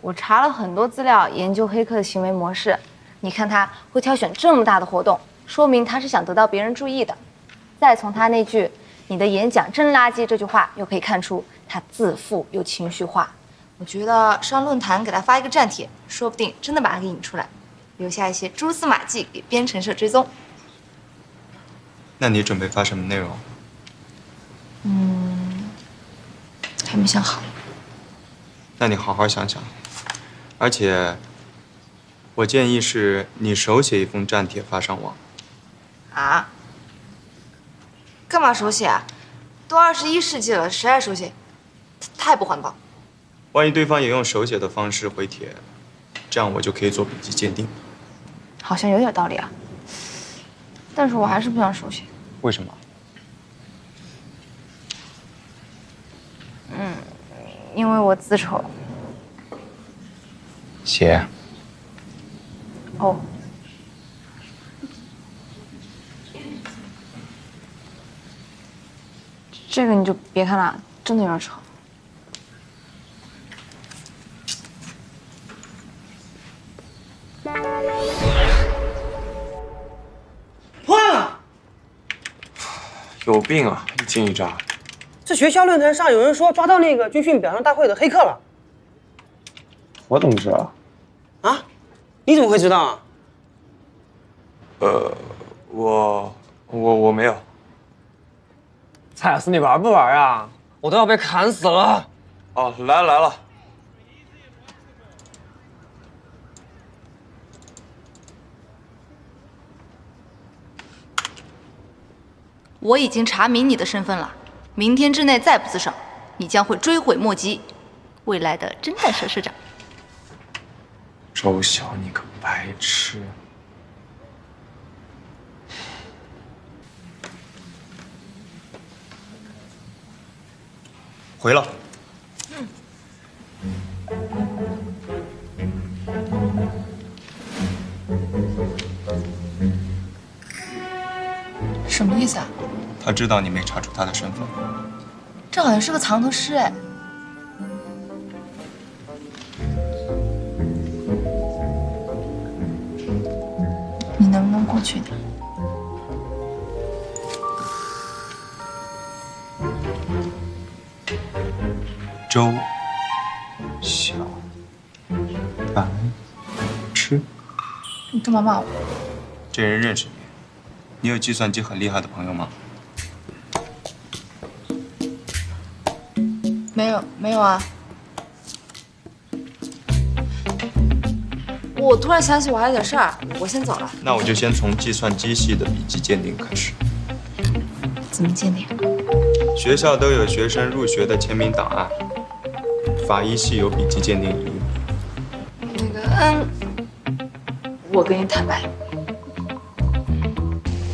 我查了很多资料，研究黑客的行为模式。你看他会挑选这么大的活动，说明他是想得到别人注意的。再从他那句“你的演讲真垃圾”这句话，又可以看出他自负又情绪化。我觉得上论坛给他发一个站帖，说不定真的把他给引出来，留下一些蛛丝马迹给编程社追踪。那你准备发什么内容？还没想好。那你好好想想，而且，我建议是你手写一封站帖发上网。啊？干嘛手写啊？都21世纪了，谁还手写？太不环保。万一对方也用手写的方式回帖，这样我就可以做笔迹鉴定。好像有点道理啊。但是我还是不想手写。为什么？因为我字丑。写。哦。这个你就别看了，真的有点丑。破案了！有病啊，一惊一乍。这学校论坛上有人说抓到那个军训表彰大会的黑客了。我怎么知道？啊？你怎么会知道啊？我没有。蔡司，你玩不玩啊？我都要被砍死了。哦，来了来了。我已经查明你的身份了，明天之内再不自首，你将会追悔莫及，未来的侦探社社长。周晓，你个白痴！回了。什么意思啊？他知道你没查出他的身份。这好像是个藏头诗哎。你能不能过去点？周晓，白痴。你干嘛骂我？这人认识你。你有计算机很厉害的朋友吗？没有啊。我突然想起我还有点事儿，我先走了。那我就先从计算机系的笔迹鉴定开始。怎么鉴定？学校都有学生入学的签名档案，法医系有笔迹鉴定仪。我跟你坦白。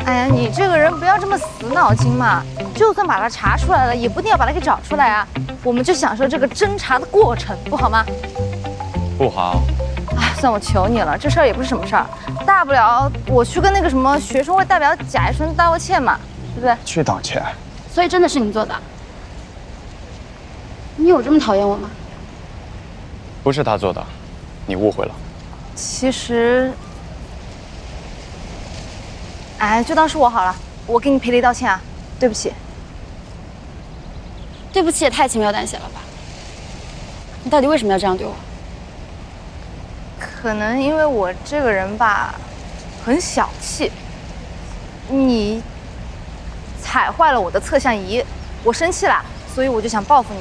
哎呀，你这个人不要这么死脑筋嘛！就算把他查出来了，也不一定要把他给找出来啊！我们就享受这个侦查的过程，不好吗？不好。哎，算我求你了，这事儿也不是什么事儿，大不了我去跟那个什么学生会代表贾一纯道个歉嘛，对不对？去道歉。所以真的是你做的？你有这么讨厌我吗？不是他做的，你误会了。其实，哎，就当是我好了，我给你赔礼道歉啊，对不起。对不起也太轻描淡写了吧？你到底为什么要这样对我？可能因为我这个人吧，很小气。你踩坏了我的测向仪，我生气了，所以我就想报复你。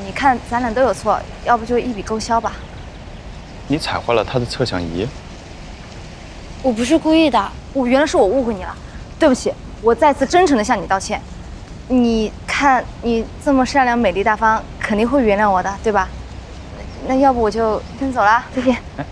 你看咱俩都有错，要不就一笔勾销吧。你踩坏了他的测向仪？我不是故意的。原来是我误会你了，对不起，我再次真诚地向你道歉。你看你这么善良、美丽、大方，肯定会原谅我的，对吧？那要不我就先走了，再见。哎。